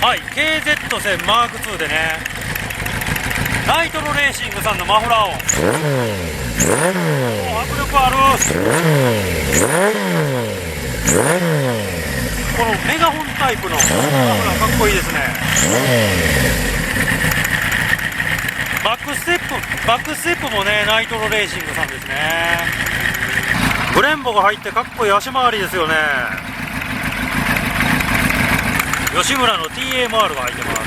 はい、KZ1000 マーク2でね、ナイトロレーシングさんのマフラー音、迫力ある。このメガホンタイプのマフラーかっこいいですね。バックステップもね、ナイトロレーシングさんですね。ブレンボが入ってかっこいい足回りですよね。吉村の TMR が入ってます。